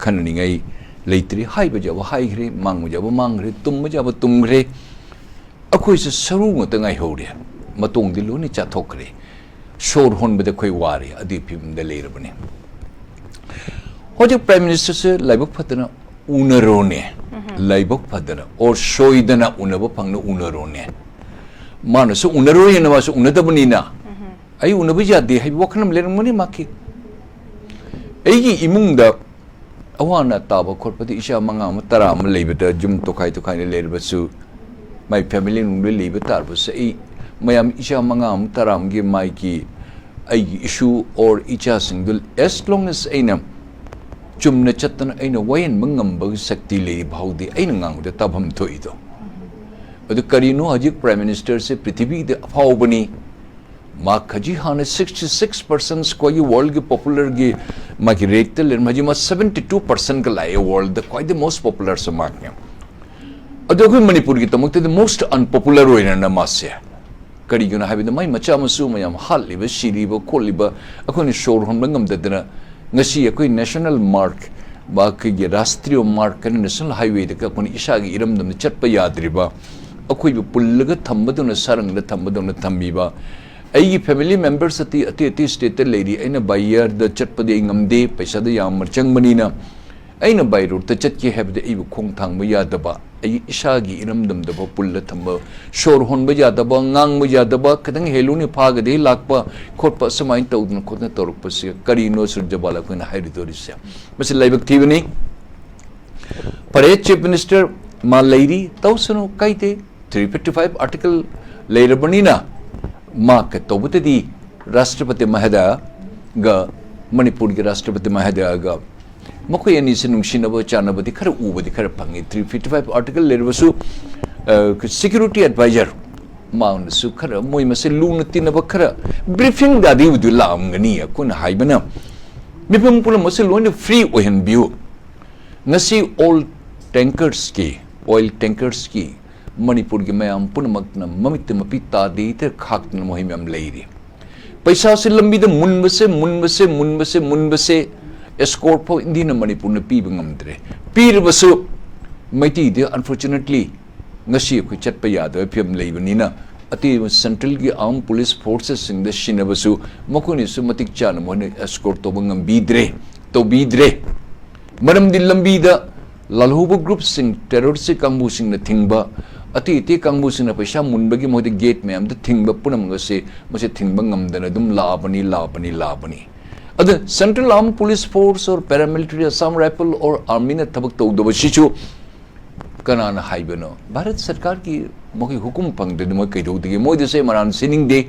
खननिंगै लेतरी HYBE जब हाइग्रे मांग जब मांग्रे तुम जब तुमग्रे अखोइसे सरू ngत ngai hore matong di luni chathokre shor hon bede khoi wari adi phim de lerbane hoje prime minister se laibok phatana unarone laibok phatana or shoidana unaba phangna unarone manu se unaro yena ma se unadabani na ai unabi jade hai wakhnam lermani makki aigi imungda awana taba khotpadi isha manga tara am leibata jum tokai ne lerbasu my family nung leib tarbu se mayam isha manga taram gi mai ki ai issue or icha single as long as aina chumna chatna aina wayan mangam ba sakti le bhaudi aina ngang de tabam thoi do adu karino hajik prime minister se prithvi de afau bani ma khaji hane 66% square world ge popular ge ma ki rate tel maji ma 72% ka lai world the quite the most popular samak ne adu khoi manipur gi tamak the most unpopular oina na masya kari guna habi the mai macha masu mayam hal liba shiri ba kholiba akhoni shor hon ngam dadna ngasi akoi national mark ba ki ge rastriyo mark kan national highway de ka koni isha gi iram dam chatpa yadriba akhoi bu pullaga thambaduna sarang da thambaduna thambiba ai family members ati state lady aina buyer the chatpa de ngamde paisa da yam marchang manina aina by road ta chat ki have the ibu khong thang ma yadaba ai isha gi iram dam da pulla thamba shor hon ba yadaba ngang ma yadaba kadang heluni phaga de lakpa khotpa samain tawdun khotna toruk pa se kari no surjabala ko na hairi dorisya masi laibak thibani pare chief minister ma lady tawsano kaite 355 article leirabani na ma ka tawbutadi rashtrapati mahada ga manipur gi rashtrapati mahada ga makoy ani se nungsinaba chanabadi khara ubadi khara phangi 355 article lerbasu security advisor maun su khara moi mase luna tinaba khara briefing da di udu lamgani kun haibana mipum pula mase lona free ohen view ngasi all tankers ki oil tankers ki manipur gi mayam punamakna mamit mapi ta de te khakna mohim am leiri paisa se lambi da munbase escort po indi na manipur na pi bangamdre pir basu maiti de unfortunately ngasi ko chatpa yada phim leibani na ati central gi armed police forces sing the shinabasu makoni su matik chana mo escort to bangam bidre maram di lambi da lalhuba group sing terrorist kangbu sing na thingba ati kangbu sing na paisa munbagi mo de gate me am da thingba punam ngase mase thingba ngamdana dum labani Other Central Armed Police Force or paramilitary Assam Rifle or Army ne thabak tawdaba sichu kanana haibano Bharat Sarkar ki moki hukum pangde mo kai do dige mo de se maran sining de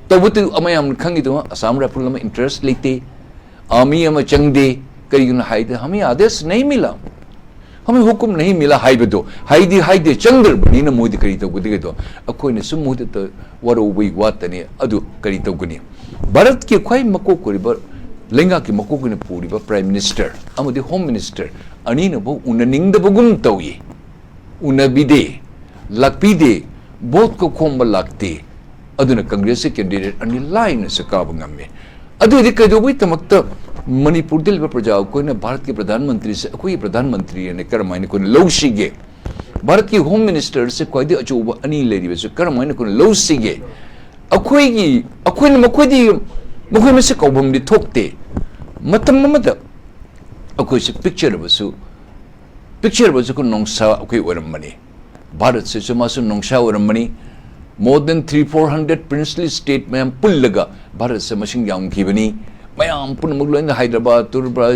tawbutu amayam khangi do Assam Rifle ma interest lete Army ma changde kari gun haide hame आदेश नहीं मिला हमें हुकुम नहीं मिला हाइबदो हाइदे चंगर बनी न मोदी करी तो गुदे तो अखोइने सुम मोदी तो वरो वी वातने अदु करी तो गुनी भारत के खोइ मको कोरिबा लेंगा की मको गुने पूरीबा प्राइम मिनिस्टर अमदि होम मिनिस्टर अनि न बो उननिंग द बगुम तौई उनबिदे लकपीदे बोत को खोम लागते अदुन कांग्रेस के कैंडिडेट अनि लाइन से काब ngame अदु दि कदो बै तमक्त मणिपुर दिल प्रजा को भारत के प्रधानमंत्री से कोई प्रधानमंत्री ने करमाइन को लौसिगे भारत की होम मिनिस्टर से कोई अचौब अनी लेरिबे से करमाइन को लौसिगे अखोई मखोदी मखोई में से कौबम दि थोकते मतम मत अखोई से पिक्चर बसु को नोंसा अखोई ओरमनी भारत से समासु नोंसा ओरमनी more than 300-400 princely state में पुल्लगा भारत से मशिंग याम खीबनी mayam pun mugloin Hyderabad Turba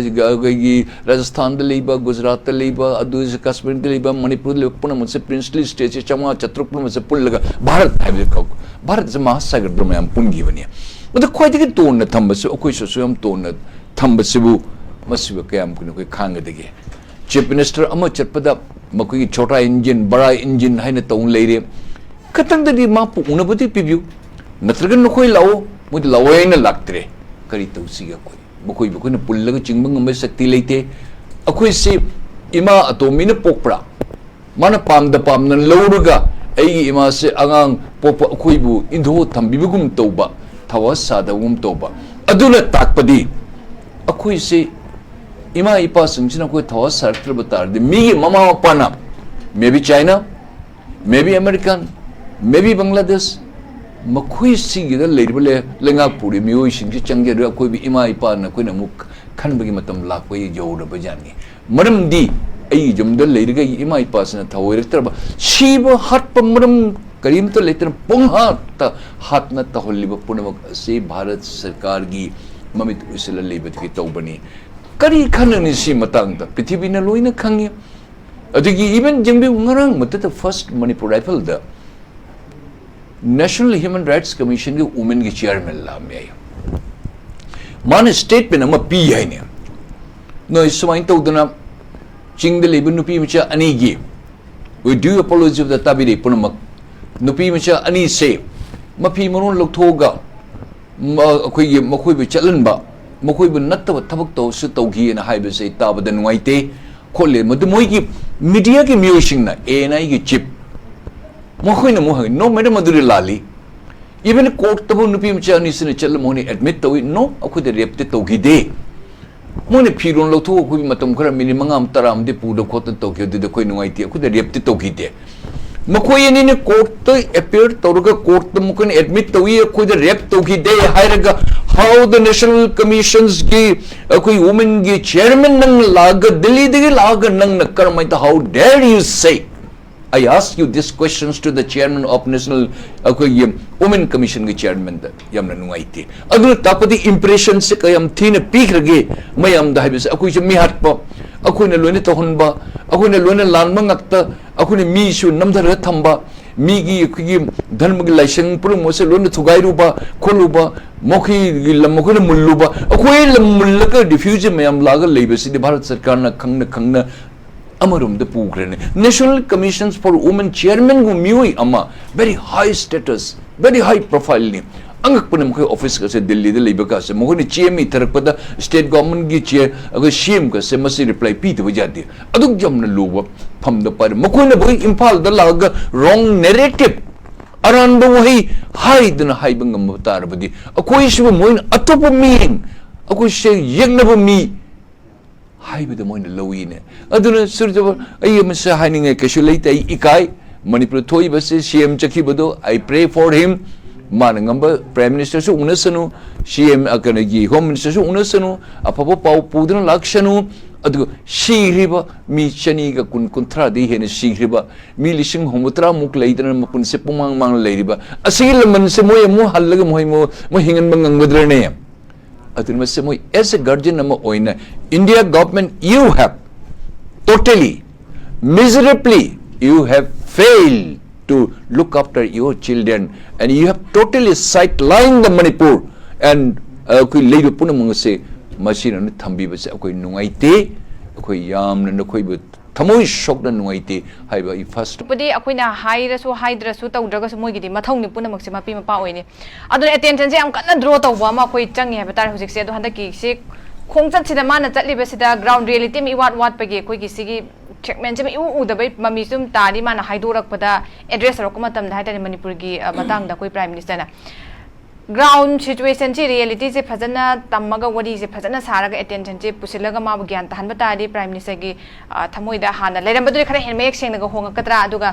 Rajasthan de Liba Gujarat de Liba Adu Kashmir de Liba Manipur de Puna muse princely state chama chatruk muse pullaga Bharat haibe kau Bharat se mahasagar do mayam pun gibani but the quite get ton thambase okoi so yam ton thambasibu masibu kayam kun koi khanga dege chief minister ama chatpada makoi chota engine bada engine haina ton leire katang de ma pu unabati pibu natragan no koi lao mud lawaina laktre kari tausiga koi bukoi na pullaga chingbang ngamai sakti leite akoi se ima atomi na pokpra mana pam na lauruga ai ima se angang popa akoi bu indho thambibugum tauba thawas sadagum tauba aduna takpadi akoi se ima ipa singchina koi thawa sartra batar de mi mama pana maybe China, maybe American, maybe Bangladesh makhoi sigi da leibale lenga puri mioi singchi changge ra koi bi ima ipa na koi na muk khan bagi matam la koi jawra bajani maram di ai jom da leiriga ima ipa sna thawir tarba shiba hat pamram karim to leter pong hat na taholiba punamak se Bharat sarkar gi mamit usila lebat ki tawbani kari khanani si matang da prithibi na loina khangi adigi even jembe ngarang matta the first Manipur rifle the National Human Rights Commission के women के chairman ला में आया माने statement हम P है ने no इस समय तो उधर ना चिंग दे लेबन नुपी में चा अनीगी we do apologize of the tabiri पुनमक नुपी में चा अनी से मफी मरों लोग थोगा कोई भी चलन बा मकोई भी नत्ता थबक तो से तोगी ना हाई बसे ताब दन वाइटे खोले मत मोई की मीडिया की म्यूजिक ना एनआई की चिप मकोई ना मोह नो मैडम मधुरी लाली इवन कोर्ट तब नुपी में चानी से चल मोने एडमिट तो नो अखुद रेपते तोगी दे मोने फिरोन लोग थो कोई मतम खरा मिनिमम आम तराम दे पूरा खोत तोगी दे कोई नुआईती अखुद रेपते तोगी दे मकोई ने कोर्ट तो अपेयर तोरगा कोर्ट तो मकोई एडमिट तो ये अखुद रेप तोगी दे हायरगा how the national commissions की कोई women की chairman नंग लाग दिल्ली दिल्ली लाग नंग नक्कर मैं तो how dare you say I ask you these questions to the chairman of national कोई ये women commission की chairman दा यम नुआई थी अगर तापदी impression से कयम थी ने पीक रगे मैं यम दाहि बिस अकुई जो मिहाट पा अकुई ने लोने तो हुन बा अकुई ने लोने लान मंगक्ता अकुई ने मीशु नमधर थम्बा मीगी की धर्म की लाइसेंस पुर मोसे लोने थुगाइरुबा खोलुबा मोखी लमखोने मुल्लुबा अखोई लमुल्लका डिफ्यूज में हम लाग लेबेसी भारत सरकार ना खंगना अमरुम द पुग्रेने national commissions for women chairman गु म्यूई अमा very high status very high profile ने अंगक पुने मखोई ऑफिस का से दिल्ली दे लेबका से मखोने चेमी थरकपदा स्टेट गवर्नमेंट की चेयर अगर सीएम का से मसी रिप्लाई पी तो जाती अदुक जमन लोब फम द पर मखोने बई इंफाल द लाग रॉन्ग नैरेटिव अरान वही हाइदन हाइबंग मतार बदी अकोई सुब मोइन अतोप मींग अकोई से यंगनब मी हाइबद मोइन लवीने अदुन सुरजब अय मसे हाइनिंग केशु लेते इकाई मणिपुर थोई बसे सीएम चखी बदो आई प्रे फॉर हिम मानंगम प्राइम मिनिस्टर सु उनसनु सीएम अकनगी होम मिनिस्टर सु उनसनु अफबो पाउ पुदन लाक्षनु अदु शीघ्रिबा मी चनीगा कुन कुंथ्रा दे हेने शीघ्रिबा मी लिसिंग होमुत्रा मुक लेदन मपुन से पुमांग मांग लेरिबा असि लमन से मोय मु हल्लग मोय मो हिंगन मंगंगद्रने अदु मसे मोय एज अ गार्जियन नम ओइना India government you have totally miserably you have failed to look after your children and you have totally sidelined the Manipur and कोई लेबे पुनमंग से मशीन थम्बी बसे कोई नुआईते कोई याम न कोई थमोई शोक न नुआईते हाइबा इ फर्स्ट पुदी अखोइना हाइरसु हाइद्रसु तौद्रगसु मोइगिदि मथौनि पुनमक से मापी मपा ओइने अदुन अटेंशन से हम कन्ना ड्रॉ तौबा मा कोई चंगे है बता हुजिक से अदु हंदकी से खोंगचत सिदा माना चटलिबे सिदा ग्राउंड रियलिटी में वाट वाट पगे कोई की सिगी ट्रीटमेंट से इउ उदबै ममी सुम तारी माना हाइदोरकपदा एड्रेस रक मतम दा हाइतानि मणिपुर की मतंग दा कोई प्राइम मिनिस्टर ना ग्राउंड सिचुएशन से रियलिटी से फजना तमगा वडी से फजना सारगा अटेंशन से पुसिलगा मा ज्ञान तहन बतारी प्राइम मिनिस्टर की थमोइदा हाना लेरमबदु खरा हेनमेक सेंगगा होंगकतरा अदुगा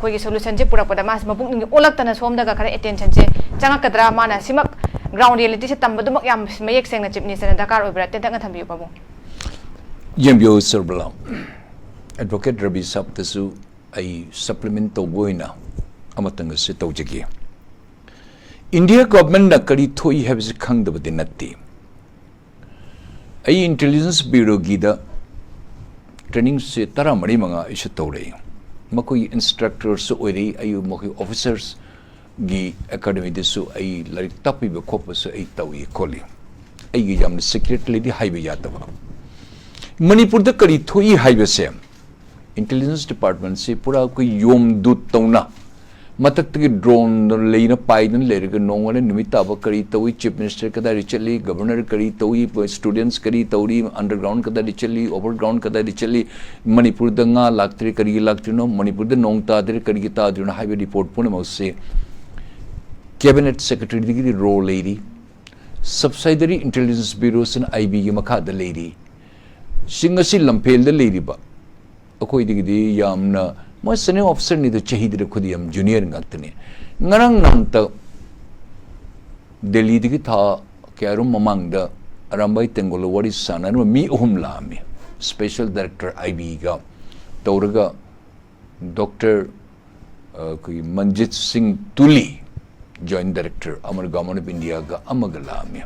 कोई की सोल्यूशन से पुरकपदा मास मपुक ओलक्तना सोमदगा खरा अटेंशन से चंगकतरा माना सिमक ग्राउंड रियलिटी से तमबदुमक याम मयेक सेंगना चीफ मिनिस्टर दरकार ओबरा तेंतंग थंबियो बाबू जेम्बियो सरबला एडवोकेट रवि साहब तसु आई सप्लीमेंट तो बोइना अमतंग से तौजगी इंडिया गवर्नमेंट ना करी थोई है बिस खंगदबदि नत्ती आई इंटेलिजेंस ब्यूरो की दा ट्रेनिंग से तरा मरी मंगा इसे तौरे मकोई इंस्ट्रक्टर्स ओइरे आई मकोई ऑफिसर्स गी एकेडमी दिसु आई लाइक तापी बे खोपस आई तौई खोली आई गी जाम सीक्रेटली दी हाईवे जातबा मणिपुर द करी थोई हाईवे से इंटेलिजेंस डिपार्टमेंट से पूरा कोई योम दूत तौना मतक की ड्रोन लेना पाइदन लेरग नोंगने निमित्ताब करी तौई चीफ मिनिस्टर कदारी चली गवर्नर करी तौई स्टूडेंट्स करी तौरी अंडरग्राउंड कदारी चली ओवरग्राउंड कदारी चली मणिपुर दंगा लाक्तरे करी लाक्तनो मणिपुर द नोंग तादरे करी तादुना हाईवे रिपोर्ट पुनम से कैबिनेट सेक्रेटरी की रोल लेरी सब्सिडरी इंटेलिजेंस ब्यूरो सन आईबी की मखाद लेरी Singasi Lampel the lady ba. Ako di yamna mo senior officer ni the chahidre kudiyam junior ngantani. Ngarang namta Delhi di tha kyarum mamang da arambai tengolo what is sana mi lami special director IB ga tauraga Dr. Manjit Singh Tuli joint director Amar Government of India ga amagalami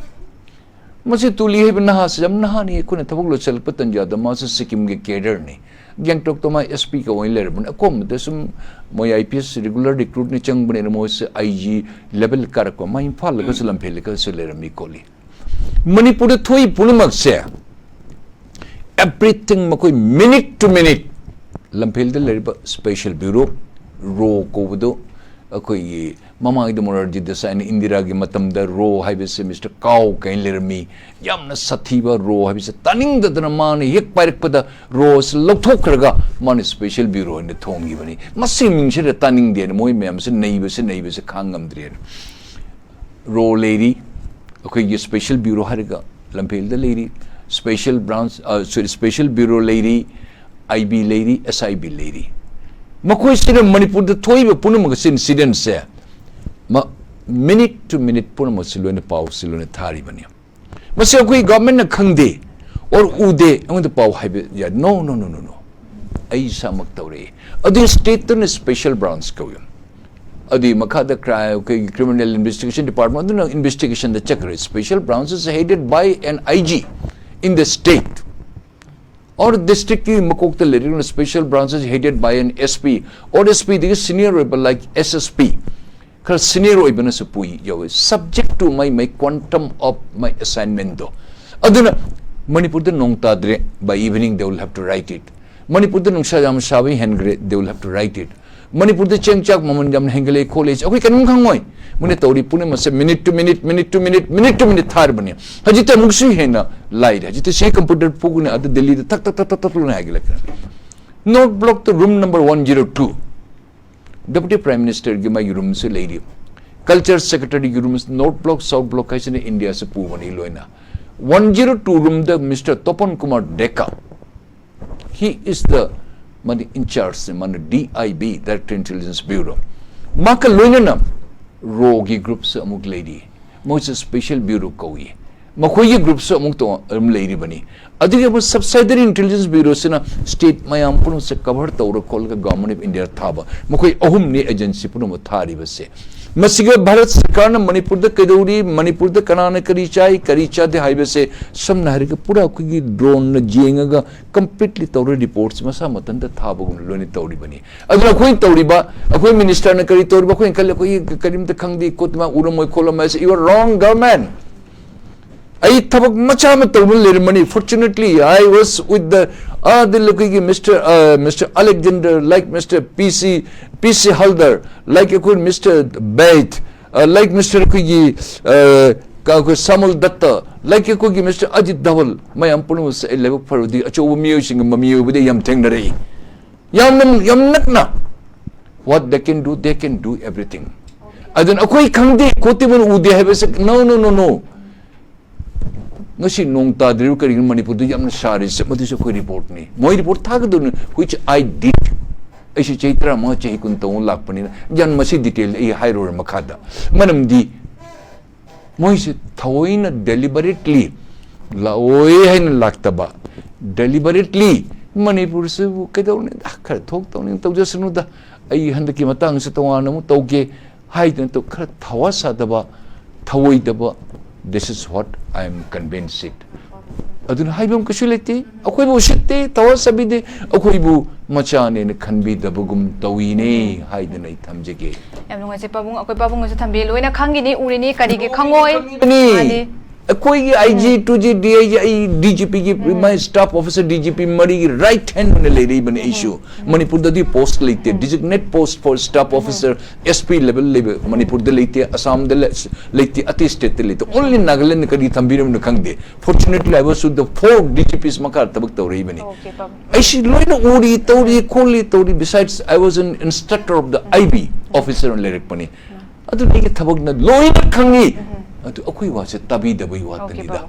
masi Tuli he naha sajam naha ni kuna thabuk lo chalpa tanjada mas Sikkim ge cadre ni Gangtok to my SP ka oil level akom desum my IPS regular recruit ni chang bane mo IG level karako ma imphal ga salam phel ka selera mi koli Manipur thoi punamak se everything makoi minute to minute lamphel de leriba special bureau ro ko bodo akoi mama ida morarji design Indira gi matam da ro haibese Mr. Cow kain lermi yamna sathiba ro haibese taning da dana man yek parik pada ro lokthok kraga man special bureau ne thongi bani masi mingse taning de moi mem se neibese khangam dre ro lady okay special bureau hariga lamphel da lady special branch special bureau lady IB lady SIB lady makoi sira Manipur da thoiba punama incident se ma minute to minute punama silone pau silone thari bani mase koi government na khangde or ude among the pau haibe ya no ai samak tawre adi state to special branch ko adi makada criminal investigation department no investigation the check special branch is headed by an IG in the state or district ki makokta lerin special branch is headed by an SP or SP the senior like SSP kar senior ibana sapui yo subject to my quantum of my assignment do aduna Manipur the nong tadre by evening they will have to write it Manipur the nong sajam shawi hengre they will have to write it Manipur the chengchak moment jam hengale college okay kanung khangoi mune tawri pune mase minute to minute thar bani hajita mugsi hena light hajita se computer pugune ad Delhi the tak na agile note block to room number 102 Deputy Prime Minister gi my room se lady Culture Secretary gi room note block south block kaise India se pu bani loina 102 room the Mr. Topan Kumar Deka he is the man in charge man DIB Director Intelligence Bureau maka loina na rogi group se amuk lady mo special bureau koyi makoi group se amuk to lady bani adige mo subsidiary intelligence bureau se na state mayam puno se cover tawra kol ga government of India thaba makoi ahum ni agency puno thari base masiga Bharat Sarkar na Manipur da kedauri Manipur da kanana karicha de highway se samna hari ka pura ki drone na jenga ga completely tawra reports masa matan da thaba gun loni tawri bani aduna koi tawri ba akoi minister na kari tawri ba koi kal koi karim da khangdi kotma uramoi kolama you are wrong government I thabak macha ma tawul ler mani fortunately I was with the Mr. Alexander like Mr. PC Halder like Mr. Bait like Mr. Samal Datta like Mr. Ajit Dawal my ampunus a level for the acho musing mamiu with the yam tengare yam nakna what they can do everything I don't akoi khangde kotibun ude have no ngasi nong ta driu kari Manipur du yamna sari se madu se koi report ni moi report thag du which I did aisi chaitra ma chei kun tong lak pani jan masi detail e hairo makhada manam di moi se thoina deliberately la oi hain laktaba deliberately Manipur se kedau ne khar thok tong ni tawjasnu da ai handaki matang se tawna mu tawge haiden to khar thawa sadaba thawoi daba this is what I am convinced it adun haibam kashulete akoi bu shitte tawa sabide akoi bu machane ne khanbi dabugum tawine haidnai thamjege yam nunga se pabung akoi pabung se thambe loina khangi ni urini kari ge khangoi ani akoi IG 2G DGP gi my staff officer DGP mari right hand ne le rei ban issue Manipur da post leite designate post for staff officer SP level Manipur da leite Assam da leite ati state da leite only Nagaland kadi thambiram ne khangde fortunately I was with the 4 DGPs makar tabak taw rei bani okay pab I should loina uri tawri besides I was an instructor of the IB officer on lyric pani adu ne thabak na loina khangi atu akoi wa se tabi da bai wa tani da